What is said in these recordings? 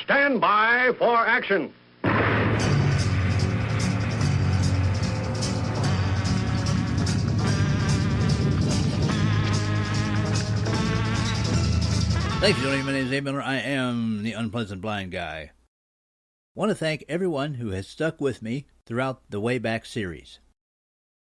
stand by for action. Thank you, Johnny. My name is Abe Miller. I am the Unpleasant Blind Guy. I want to thank everyone who has stuck with me throughout the Way Back series.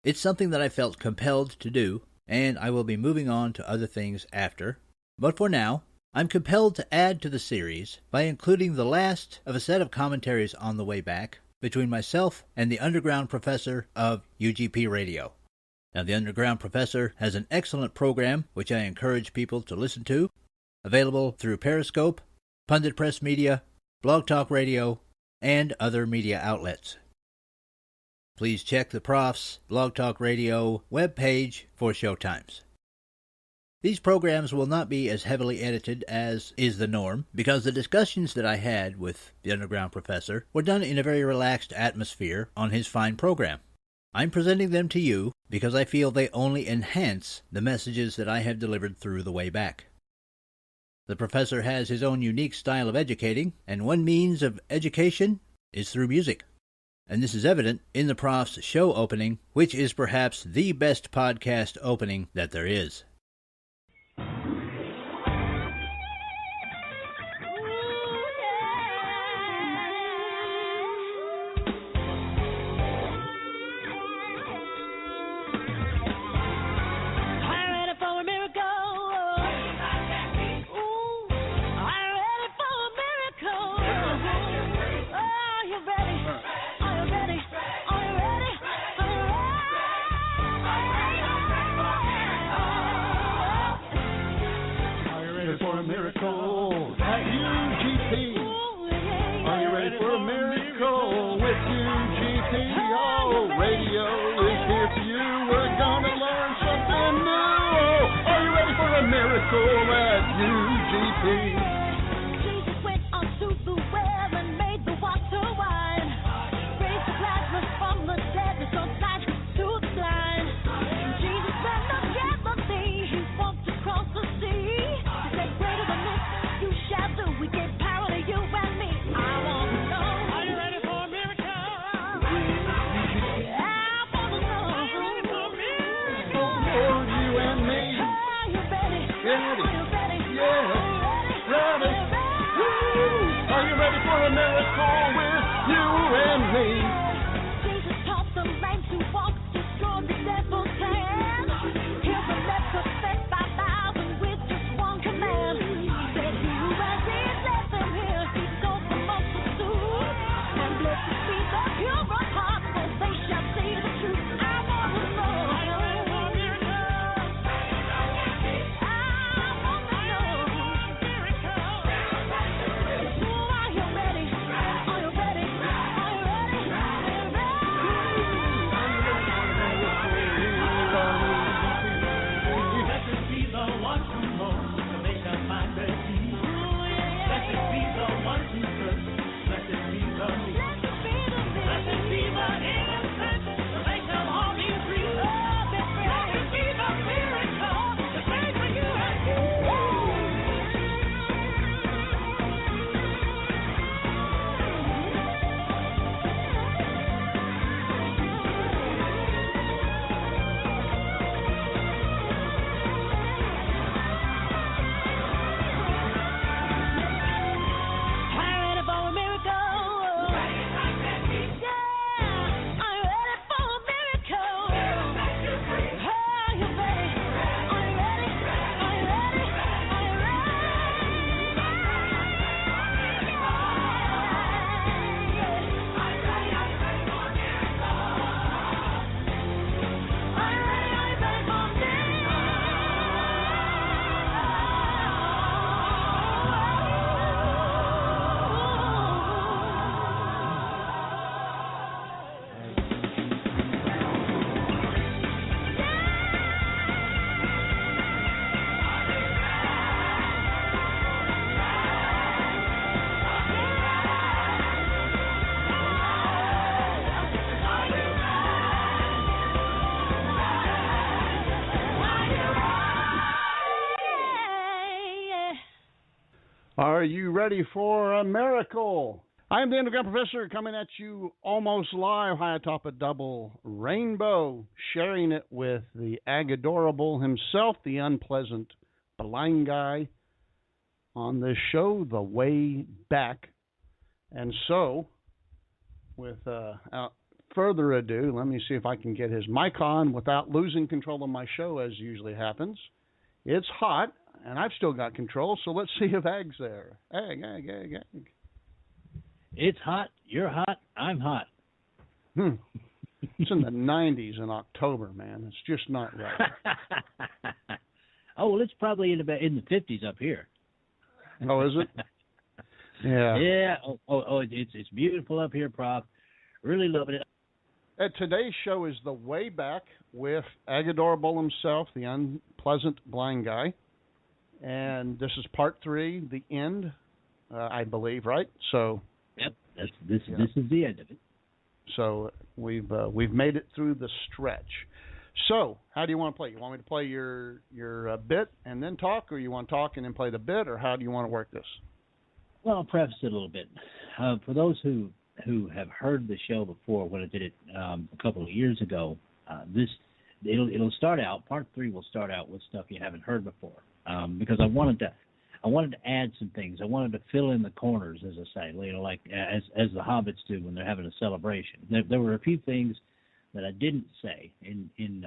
It's something that I felt compelled to do, and I will be moving on to other things after. But for now, I'm compelled to add to the series by including the last of a set of commentaries on the way back between myself and the Underground Professor of UGP Radio. Now, the Underground Professor has an excellent program which I encourage people to listen to, available through Periscope, Pundit Press Media, Blog Talk Radio, and other media outlets. Please check the Prof's Blog Talk Radio webpage for showtimes. These programs will not be as heavily edited as is the norm, because the discussions that I had with the Underground Professor were done in a very relaxed atmosphere on his fine program. I'm presenting them to you because I feel they only enhance the messages that I have delivered through the way back. The professor has his own unique style of educating, and one means of education is through music. And this is evident in the Prof's show opening, which is perhaps the best podcast opening that there is. For a miracle at UGP. Are you ready for a miracle with UGP? Oh, radio is here for you. We're gonna learn something new. Are you ready for a miracle at UGP? Jesus went onto the well and made the water wine. Raised the Lazarus from the dead, restored sight to the blind. Jesus said, "Look at the sea." He walked across the sea. Greater than this, you shall do. We give power to you and me. I want to know. Are you ready for a miracle? I want to know. Are you ready for a miracle? For you and me. Are you ready? Ready. Are you ready? Yeah. Ready. Are you ready for a miracle with you and me? Jesus taught the lame to walk, destroyed the devil's hand. Healed the leper, fed 5,000 with just one command. Said he who has ears, let them hear. He told the multitude. And blessed be the pure of heart, for they shall see the truth. I want to know. Are you ready for a miracle? I want to know. Miracle. Are you ready? Are you ready? Are you ready? you ready for a miracle? I'm the Underground Professor coming at you almost live high atop a double rainbow, sharing it with the Agadorable himself, the unpleasant blind guy, on this show, The Way Back. And so, without further ado, let me see if I can get his mic on without losing control of my show, as usually happens. It's hot, and I've still got control, so let's see if Ag's there. Ag. It's hot, you're hot, I'm hot. It's in the 90s in October, man. It's just not right. Oh, well, it's probably in the 50s up here. Oh, is it? Yeah. Yeah. It's beautiful up here, Prof. Really loving it. Today's show is The Way Back with Agadorable himself, the unpleasant blind guy. And this is part 3, the end, I believe, right? So. Yep. This is the end of it. So we've made it through the stretch. So how do you want to play? You want me to play your bit and then talk, or you want to talk and then play the bit, or how do you want to work this? Well, I'll preface it a little bit. For those who have heard the show before, when I did it a couple of years ago, it'll start out. Part 3 will start out with stuff you haven't heard before, because I wanted to add some things. I wanted to fill in the corners, as I say, like as the hobbits do when they're having a celebration. There were a few things that I didn't say in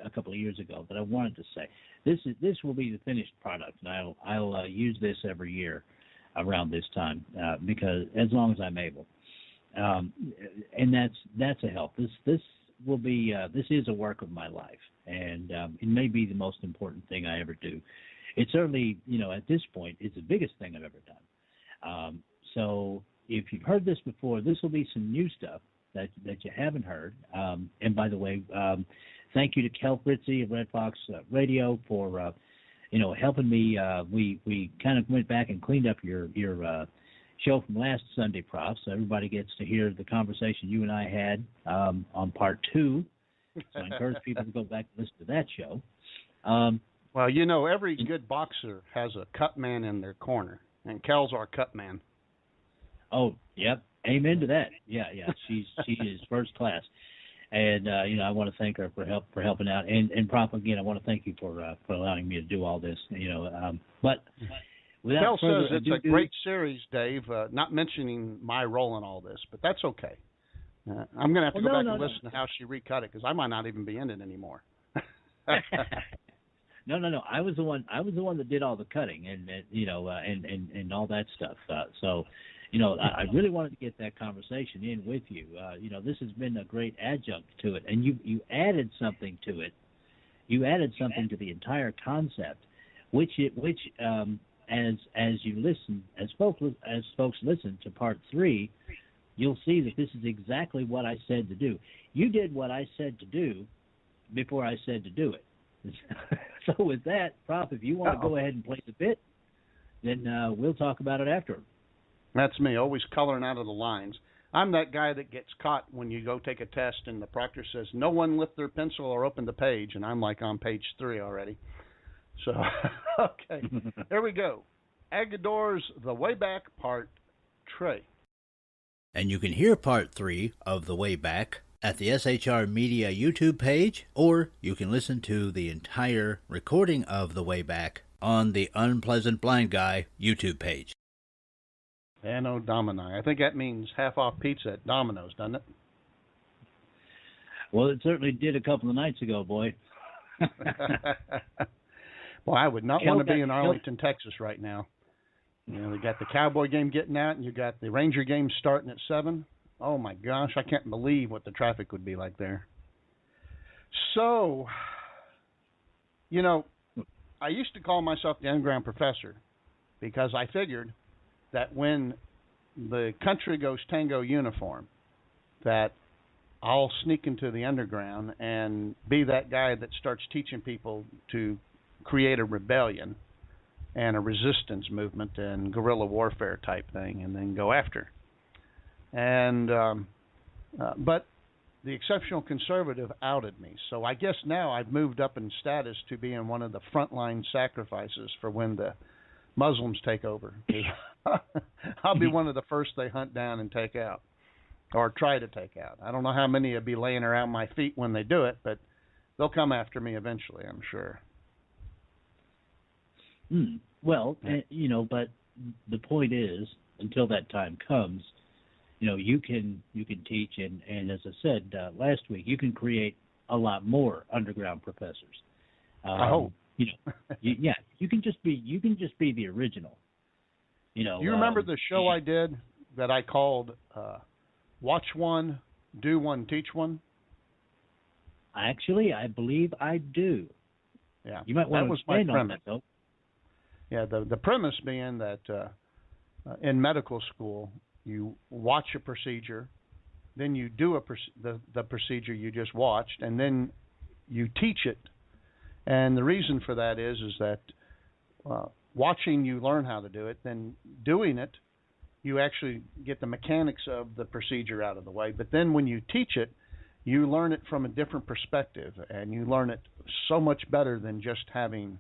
a couple of years ago that I wanted to say. This will be the finished product, and I'll use this every year around this time because as long as I'm able, and that's a help. This will be this is a work of my life, and it may be the most important thing I ever do. It certainly, at this point, it's the biggest thing I've ever done. So if you've heard this before, this will be some new stuff that you haven't heard. And by the way, thank you to Kel Fritzy of Red Fox Radio for, helping me. We kind of went back and cleaned up your show from last Sunday, Prof. So everybody gets to hear the conversation you and I had on part 2. So I encourage people to go back and listen to that show. Well, every good boxer has a cut man in their corner, and Kel's our cut man. Oh, yep. Amen to that. Yeah. She is first class, and I want to thank her for helping out. And Prof, again, I want to thank you for allowing me to do all this. But without Kel says it's a great series, Dave. Not mentioning my role in all this, but that's okay. I'm going to have to go back and listen to how she recut it because I might not even be in it anymore. No. I was the one that did all the cutting and and all that stuff. So, I really wanted to get that conversation in with you. This has been a great adjunct to it, and you added something to it. You added something to the entire concept, which as you listen, as folks listen to part 3, you'll see that this is exactly what I said to do. You did what I said to do before I said to do it. So with that, Prof, if you want to go ahead and play the bit, then we'll talk about it after. That's me, always coloring out of the lines. I'm that guy that gets caught when you go take a test and the proctor says, no one lift their pencil or open the page, and I'm like on page 3 already. So, okay, here we go. Agador's The Way Back, part 3. And you can hear part 3 of The Way Back at the SHR Media YouTube page, or you can listen to the entire recording of The Way Back on the Unpleasant Blind Guy YouTube page. Anno Domini. I think that means half off pizza at Domino's, doesn't it? Well, it certainly did a couple of nights ago, boy. Well, I would not want to be in Arlington, Texas right now. We got the Cowboy game getting out, and you got the Ranger game starting at 7. Oh, my gosh, I can't believe what the traffic would be like there. So, I used to call myself the Underground Professor because I figured that when the country goes tango uniform, that I'll sneak into the underground and be that guy that starts teaching people to create a rebellion and a resistance movement and guerrilla warfare type thing and then go after. And but the exceptional conservative outed me. So I guess now I've moved up in status to being one of the frontline sacrifices for when the Muslims take over. I'll be one of the first they hunt down and take out, or try to take out. I don't know how many will be laying around my feet when they do it, but they'll come after me eventually, I'm sure. Well, but the point is, until that time comes, you can teach, and as I said last week, you can create a lot more underground professors. I hope. You can just be the original. Do you remember the show I did that I called Watch One, Do One, Teach One? Actually, I believe I do. Yeah, you might want to expand on that, though. Yeah, the premise being that in medical school, you watch a procedure, then you do the procedure you just watched, and then you teach it. And the reason for that is that watching you learn how to do it, then doing it, you actually get the mechanics of the procedure out of the way. But then when you teach it, you learn it from a different perspective, and you learn it so much better than just having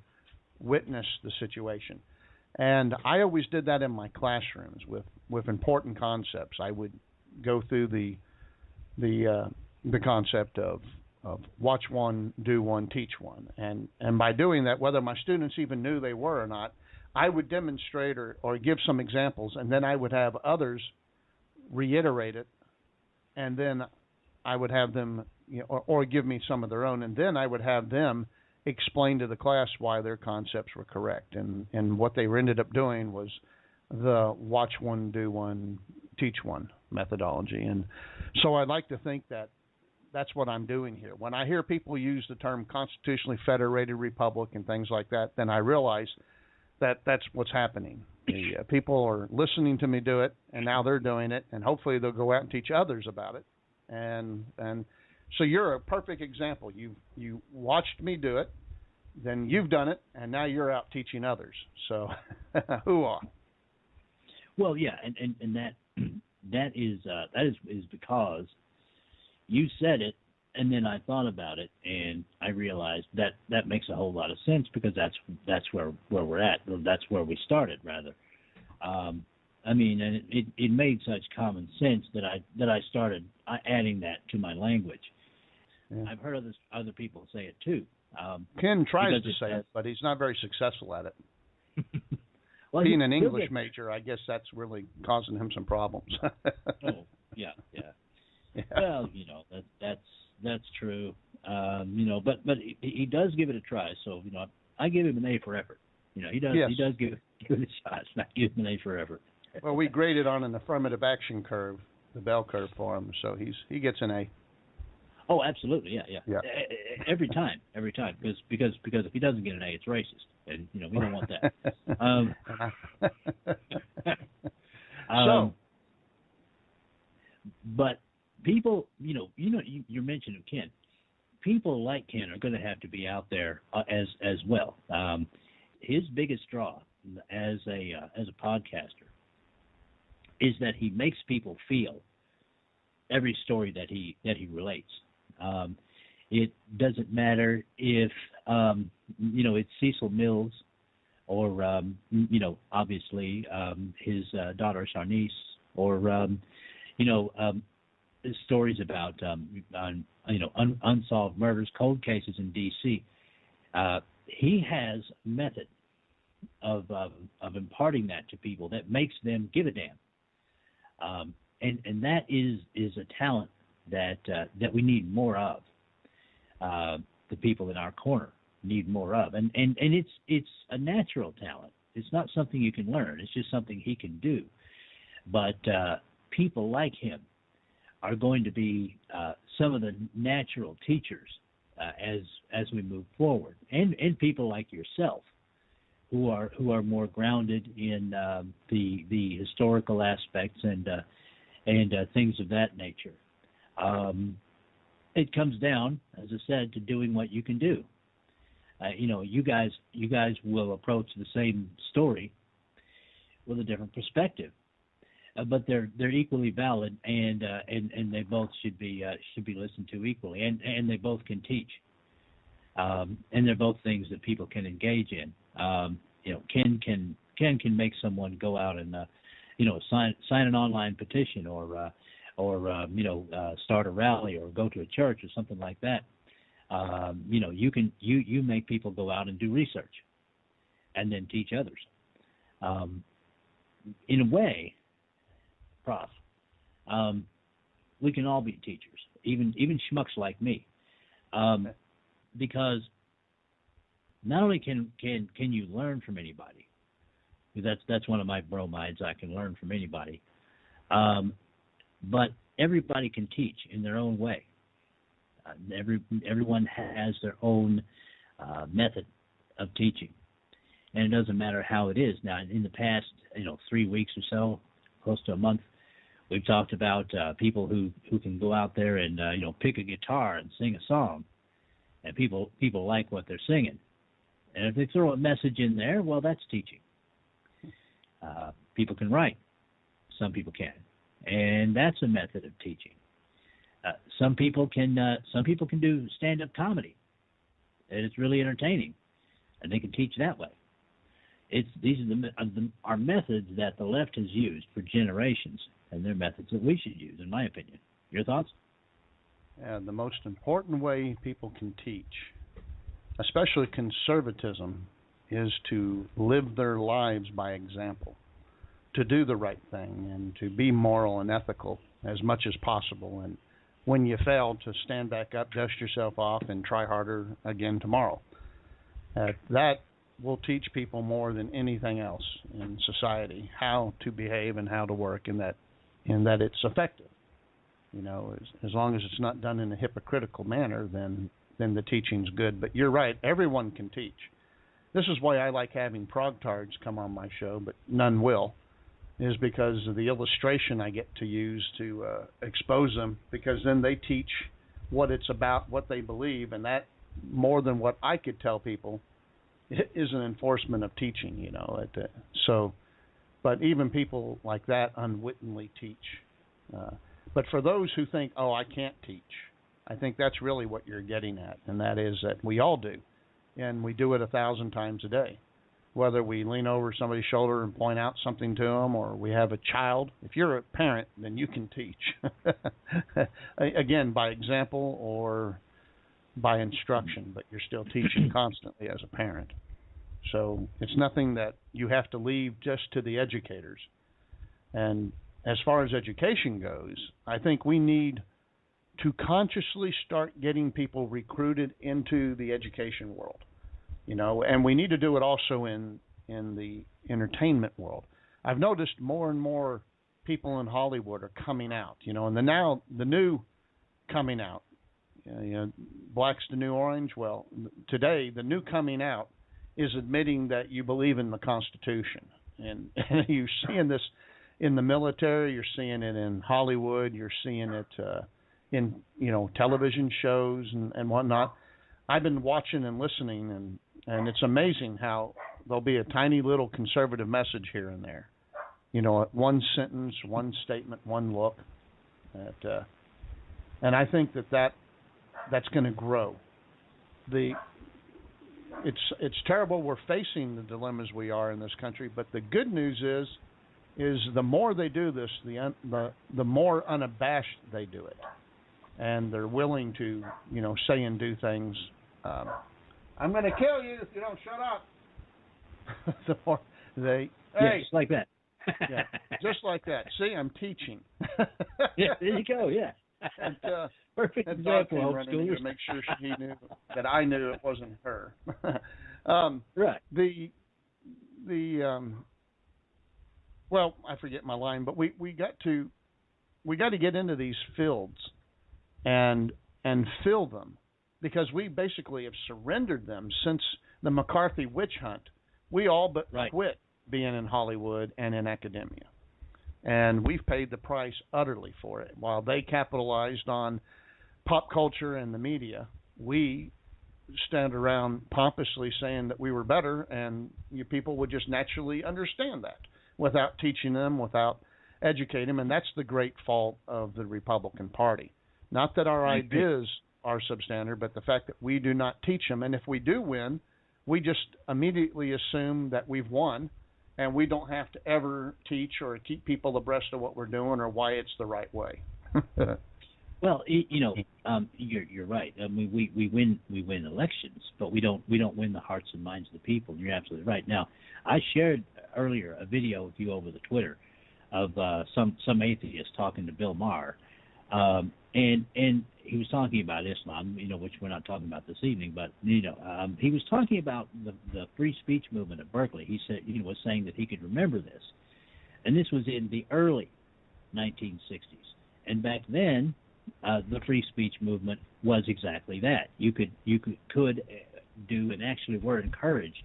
witnessed the situation. And I always did that in my classrooms with important concepts. I would go through the concept of watch one, do one, teach one. And by doing that, whether my students even knew they were or not, I would demonstrate or give some examples, and then I would have others reiterate it, and then I would have them, or give me some of their own, and then I would have them explain to the class why their concepts were correct. And what they ended up doing was the watch one, do one, teach one methodology. And so I'd like to think that that's what I'm doing here. When I hear people use the term constitutionally federated republic and things like that, then I realize that that's what's happening. The people are listening to me do it, and now they're doing it, and hopefully they'll go out and teach others about it. And so you're a perfect example. You watched me do it, then you've done it, and now you're out teaching others. So, hoo-ah. Well, yeah, and that is because you said it, and then I thought about it, and I realized that makes a whole lot of sense, because that's where we're at, or that's where we started, rather. And it made such common sense that I started adding that to my language. Yeah. I've heard other people say it too. Ken tries to say it, but he's not very successful at it. Well, being an English major, I guess that's really causing him some problems. Oh, yeah. Well, that's true. But he does give it a try. So I give him an A for effort. He does. Yes. He does give it a shot. I give him an A for effort. Well, we graded on an affirmative action curve, the bell curve for him, so he gets an A. Oh, absolutely, yeah. Every time, because if he doesn't get an A, it's racist, and we don't want that. But people, you're mentioning Ken. People like Ken are going to have to be out there as well. His biggest draw as a podcaster is that he makes people feel every story that he relates. It doesn't matter if it's Cecil Mills or obviously his daughter Sharnice, or stories about unsolved murders, cold cases in D.C. He has a method of imparting that to people that makes them give a damn. And that is a talent that we need more of. The people in our corner need more of, and it's a natural talent. It's not something you can learn. It's just something he can do. But people like him are going to be some of the natural teachers as we move forward, and people like yourself who are more grounded in the historical aspects and things of that nature. It comes down, as I said, to doing what you can do. You guys will approach the same story with a different perspective, but they're equally valid, and they both should be listened to equally, and they both can teach, and they're both things that people can engage in. Ken can make someone go out and sign an online petition or start a rally or go to a church or something like that. You make people go out and do research and then teach others. In a way, Prof, we can all be teachers, even schmucks like me, because not only can you learn from anybody, that's one of my bromides. I can learn from anybody, but everybody can teach in their own way. Everyone has their own method of teaching, and it doesn't matter how it is. Now, in the past, 3 weeks or so, close to a month, we've talked about people who can go out there and pick a guitar and sing a song, and people like what they're singing. And if they throw a message in there, well, that's teaching. People can write, some people can, and that's a method of teaching. Some people can do stand-up comedy, and it's really entertaining, and they can teach that way. These are our methods that the left has used for generations, and they're methods that we should use, in my opinion. Your thoughts? The most important way people can teach, especially conservatism, is to live their lives by example, to do the right thing, and to be moral and ethical as much as possible. And when you fail, to stand back up, dust yourself off, and try harder again tomorrow. That will teach people more than anything else in society how to behave and how to work, and that it's effective. As long as it's not done in a hypocritical manner, then the teaching's good. But you're right, everyone can teach. This is why I like having progtards come on my show, but none will, is because of the illustration I get to use to expose them, because then they teach what it's about, what they believe, and that, more than what I could tell people, is an enforcement of teaching, but even people like that unwittingly teach. But for those who think, I can't teach, I think that's really what you're getting at, and that is that we all do, and we do it 1,000 times a day. Whether we lean over somebody's shoulder and point out something to them, or we have a child. If you're a parent, then you can teach. Again, by example or by instruction, but you're still teaching constantly as a parent. So it's nothing that you have to leave just to the educators. And as far as education goes, I think we need to consciously start getting people recruited into the education world. And we need to do it also in the entertainment world. I've noticed more and more people in Hollywood are coming out, and the new coming out, black's the new orange. Well, today the new coming out is admitting that you believe in the Constitution, and you're seeing this in the military, you're seeing it in Hollywood, you're seeing it in television shows and whatnot. I've been watching and listening, and it's amazing how there'll be a tiny little conservative message here and there. One sentence, one statement, one look. And I think that's going to grow. It's terrible we're facing the dilemmas we are in this country, but the good news is the more they do this, the more unabashed they do it. And they're willing to, say and do things. I'm going to kill you if you don't shut up. The more they, just like that. Yeah, just like that. See, I'm teaching. Yeah, there you go. Yeah. And, perfect example. To make sure he knew that I knew it wasn't her. Right. Well, I forget my line, but we got to get into these fields and fill them, because we basically have surrendered them since the McCarthy witch hunt. We all but quit being in Hollywood and in academia. And we've paid the price utterly for it. While they capitalized on pop culture and the media, we stand around pompously saying that we were better, and you people would just naturally understand that without teaching them, without educating them. And that's the great fault of the Republican Party. Not that our ideas are substandard, but the fact that we do not teach them. And if we do win, we just immediately assume that we've won, and we don't have to ever teach or keep people abreast of what we're doing or why it's the right way. Well, you're right. I mean, we win elections, but we don't win the hearts and minds of the people. You're absolutely right. Now, I shared earlier a video with you over the Twitter of some atheist talking to Bill Maher, and he was talking about Islam, which we're not talking about this evening, but he was talking about the free speech movement at Berkeley. He said was saying that he could remember this, and this was in the early 1960s, and back then. The free speech movement was exactly that. You could do and actually were encouraged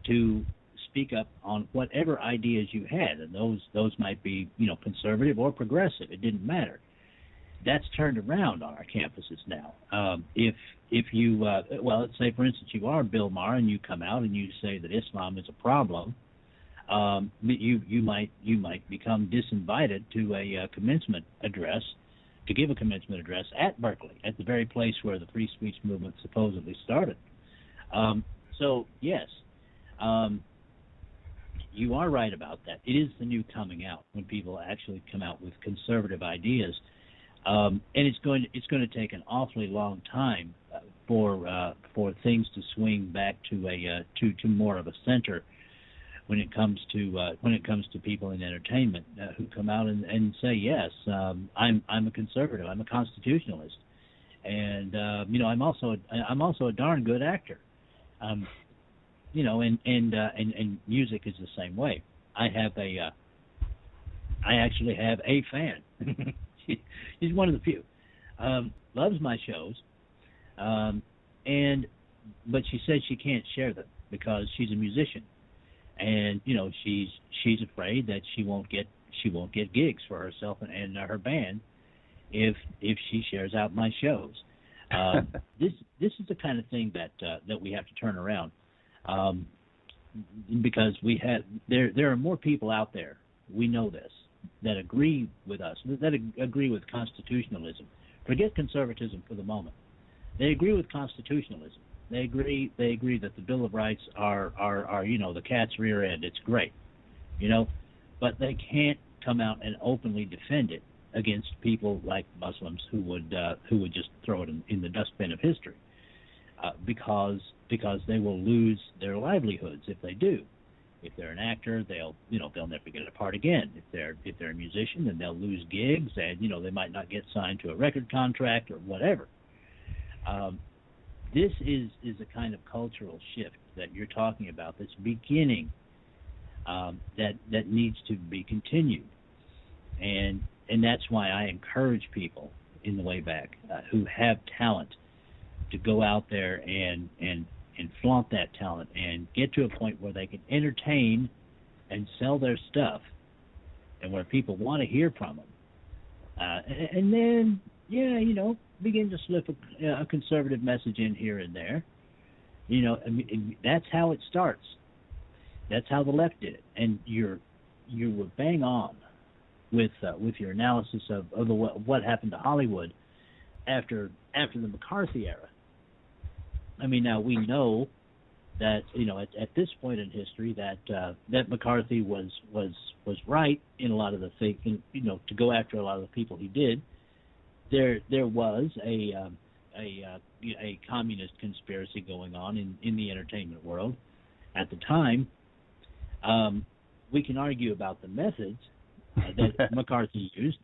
to speak up on whatever ideas you had, and those might be conservative or progressive. It didn't matter. That's turned around on our campuses now. If you let's say for instance you are Bill Maher and you come out and you say that Islam is a problem, you might become disinvited to a commencement address. To give a commencement address at Berkeley, at the very place where the free speech movement supposedly started. So, yes, you are right about that. It is the new coming out when people actually come out with conservative ideas, and it's going to take an awfully long time for things to swing back to more of a center when it comes to people in entertainment who come out and say, yes, I'm a conservative, I'm a constitutionalist, and I'm also a darn good actor, and music is the same way. I actually have a fan. She's one of the few. Loves my shows, but she says she can't share them because she's a musician. And she's afraid that she won't get gigs for herself and her band if she shares out my shows. This is the kind of thing that we have to turn around, because there are more people out there, we know this, that agree with us, that agree with constitutionalism. Forget conservatism for the moment. They agree with constitutionalism. They agree that the Bill of Rights are the cat's rear end. It's great, but they can't come out and openly defend it against people like Muslims who would just throw it in the dustbin of history, because they will lose their livelihoods if they do. If they're an actor, they'll never get a part again. If they're a musician, then they'll lose gigs, and they might not get signed to a record contract or whatever. This is a kind of cultural shift that you're talking about that's beginning, that needs to be continued, and that's why I encourage people in the way back who have talent to go out there and flaunt that talent and get to a point where they can entertain and sell their stuff, and where people want to hear from them, and then begin to slip a conservative message in here and there. That's how it starts. That's how the left did it. And you were bang on with your analysis of what happened to Hollywood after the McCarthy era. I mean, now we know that at this point in history that McCarthy was right in a lot of the things, to go after a lot of the people he did. There was a communist conspiracy going on in the entertainment world at the time. We can argue about the methods that McCarthy used,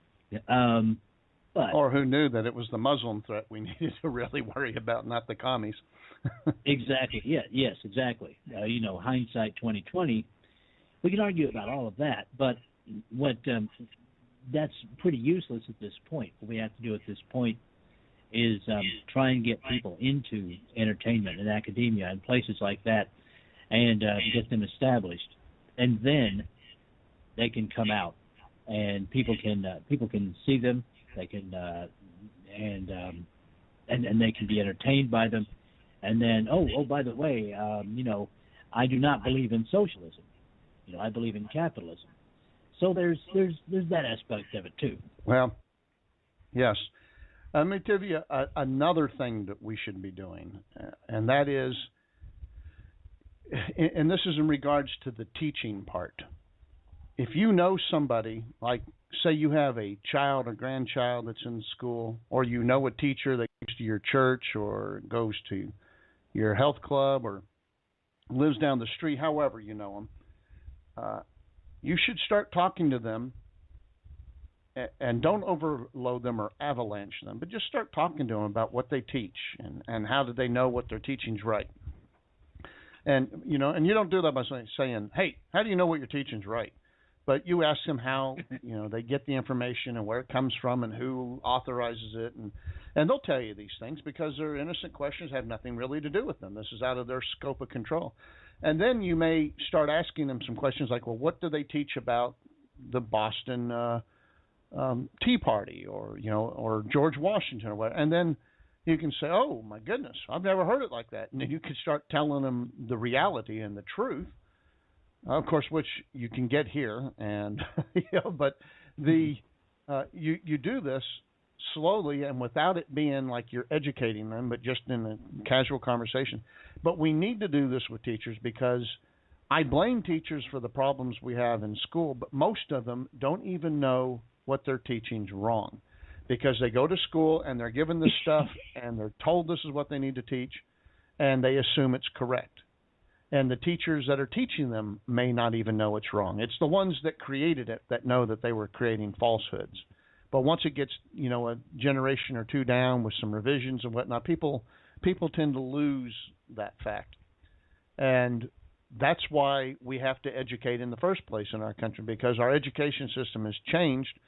but or who knew that it was the Muslim threat we needed to really worry about, not the commies. Exactly. Yeah. Yes. Exactly. Hindsight 2020. We can argue about all of that, but that's pretty useless at this point. What we have to do at this point is try and get people into entertainment and academia and places like that, and get them established, and then they can come out, and people can see them. They can and they can be entertained by them, and then by the way, I do not believe in socialism. I believe in capitalism. So there's that aspect of it too. Well, yes. Let me tell you another thing that we should be doing, and that is and this is in regards to the teaching part. If you know somebody, like say you have a child or grandchild that's in school, or you know a teacher that goes to your church or goes to your health club or lives down the street, however you know them, you should start talking to them, and don't overload them or avalanche them, but just start talking to them about what they teach and how do they know what they're teaching's right. And you don't do that by saying, "Hey, how do you know what your teaching's right?" But you ask them how they get the information and where it comes from and who authorizes it, and they'll tell you these things because their innocent questions have nothing really to do with them. This is out of their scope of control. And then you may start asking them some questions like, well, what do they teach about the Boston Tea Party or George Washington or whatever? And then you can say, oh, my goodness, I've never heard it like that. And then you can start telling them the reality and the truth, of course, which you can get here. And but you do this slowly and without it being like you're educating them, but just in a casual conversation. But we need to do this with teachers because I blame teachers for the problems we have in school, but most of them don't even know what they're teaching's wrong because they go to school and they're given this stuff and they're told this is what they need to teach and they assume it's correct. And the teachers that are teaching them may not even know it's wrong. It's the ones that created it that know that they were creating falsehoods. But once it gets, a generation or two down with some revisions and whatnot, people tend to lose that fact. And that's why we have to educate in the first place in our country, because our education system has changed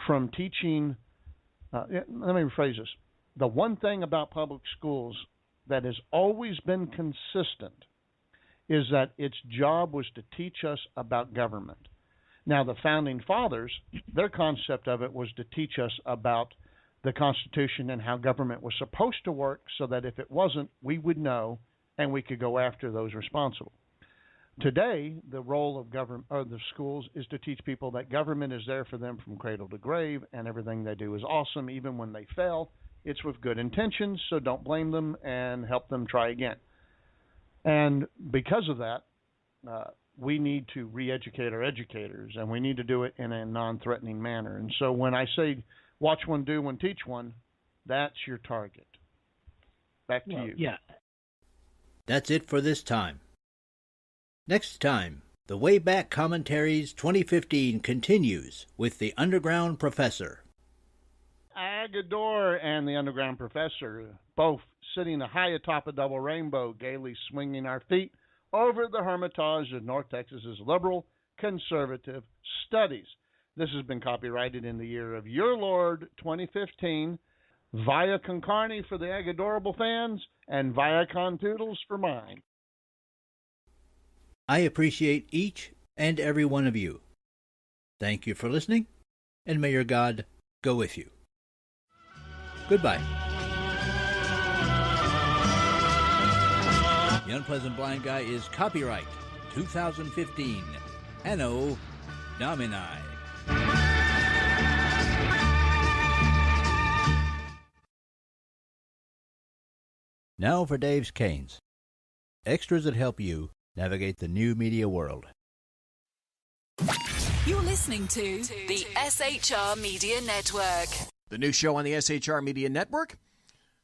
from teaching. Let me rephrase this. The one thing about public schools that has always been consistent is that its job was to teach us about government. Now, the Founding Fathers, their concept of it was to teach us about the Constitution and how government was supposed to work so that if it wasn't, we would know and we could go after those responsible. Today, the role of government or the schools is to teach people that government is there for them from cradle to grave and everything they do is awesome. Even when they fail, it's with good intentions, so don't blame them and help them try again. And because of that, we need to re-educate our educators, and we need to do it in a non-threatening manner. And so when I say watch one, do one, teach one, that's your target. Back to you. Yeah. That's it for this time. Next time, the Way Back Commentaries 2015 continues with the Underground Professor. Agador and the Underground Professor, both sitting high atop a double rainbow, gaily swinging our feet over the Hermitage of North Texas's liberal conservative studies. This has been copyrighted in the year of your Lord 2015, via con carne for the Agadorable fans and via con toodles for mine. I appreciate each and every one of you. Thank you for listening, and may your God go with you. Goodbye. The Unpleasant Blind Guy is copyright 2015, Anno Domini. Now for Dave's Canes. Extras that help you navigate the new media world. You're listening to the SHR Media Network. The new show on the SHR Media Network,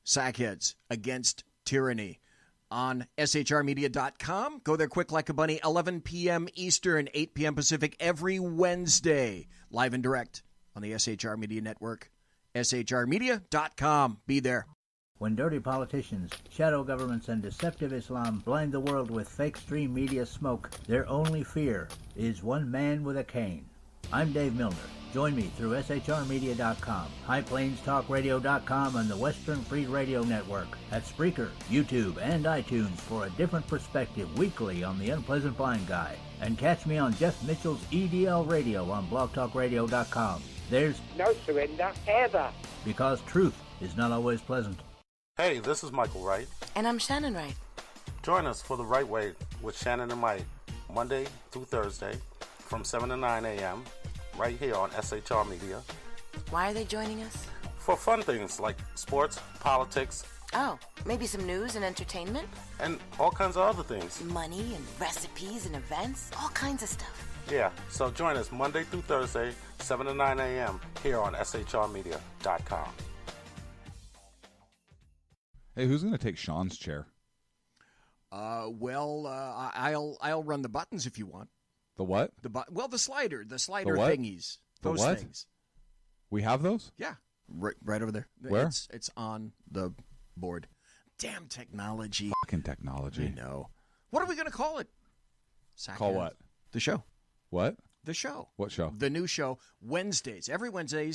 Sackheads Against Tyranny. On shrmedia.com. Go there quick like a bunny, 11 p.m. Eastern, 8 p.m. Pacific, every Wednesday. Live and direct on the SHR Media Network. shrmedia.com. Be there. When dirty politicians, shadow governments, and deceptive Islam blind the world with fake stream media smoke, their only fear is one man with a cane. I'm Dave Milner. Join me through shrmedia.com, highplanestalkradio.com, and the Western Free Radio Network at Spreaker, YouTube, and iTunes for a different perspective weekly on the Unpleasant Blind Guy. And catch me on Jeff Mitchell's EDL Radio on blogtalkradio.com. There's no surrender ever, because truth is not always pleasant. Hey, this is Michael Wright. And I'm Shannon Wright. Join us for The Right Way with Shannon and Mike, Monday through Thursday from 7 to 9 a.m. right here on SHR Media. Why are they joining us? For fun things like sports, politics, Oh, maybe some news and entertainment? And all kinds of other things. Money and recipes and events, all kinds of stuff. Yeah, so join us Monday through Thursday, 7 to 9 a.m. here on shrmedia.com. Hey, who's going to take Sean's chair? I'll run the buttons if you want. The what? The slider what? thingies. The Those what? things. We have those? Yeah, right over there. Where? It's on the board. Damn technology. Fucking technology. I know. What are we going to call it? Call what? The show. What? The show. What show? The new show, Wednesdays. Every Wednesday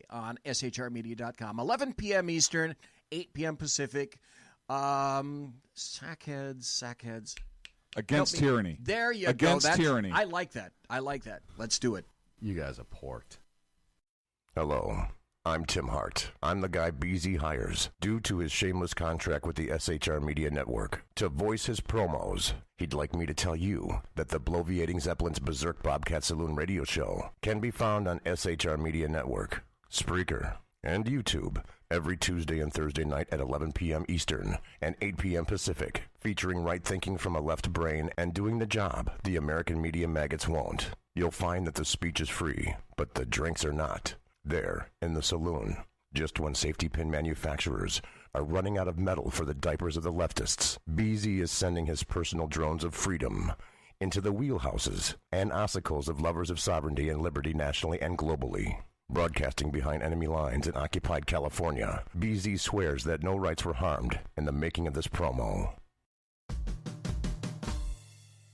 on shrmedia.com. 11 p.m. Eastern, 8 p.m. Pacific. Sackheads. Against tyranny. There you go. Against tyranny. I like that. Let's do it. You guys are porked. Hello, I'm Tim Hart. I'm the guy BZ hires, due to his shameless contract with the SHR Media Network, to voice his promos. He'd like me to tell you that the Bloviating Zeppelin's Berserk Bobcat Saloon radio show can be found on SHR Media Network, Spreaker, and YouTube every Tuesday and Thursday night at 11 p.m. Eastern and 8 p.m. Pacific, featuring right thinking from a left brain and doing the job the American media maggots won't. You'll find that the speech is free, but the drinks are not. There, in the saloon, just when safety pin manufacturers are running out of metal for the diapers of the leftists, BZ is sending his personal drones of freedom into the wheelhouses and ossicles of lovers of sovereignty and liberty nationally and globally. Broadcasting behind enemy lines in occupied California, BZ swears that no rights were harmed in the making of this promo.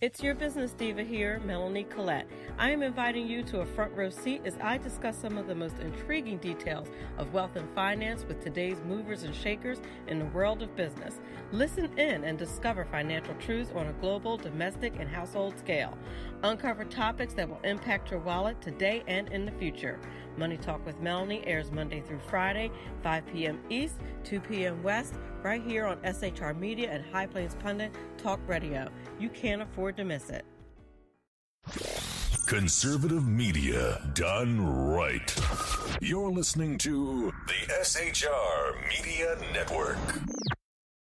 It's your business diva here, Melanie Collette. I am inviting you to a front row seat as I discuss some of the most intriguing details of wealth and finance with today's movers and shakers in the world of business. Listen in and discover financial truths on a global, domestic, and household scale. Uncover topics that will impact your wallet today and in the future. Money Talk with Melanie airs Monday through Friday, 5 p.m. East, 2 p.m. West, right here on SHR Media and High Plains Pundit Talk Radio. You can't afford to miss it. Conservative media done right. You're listening to the SHR Media Network.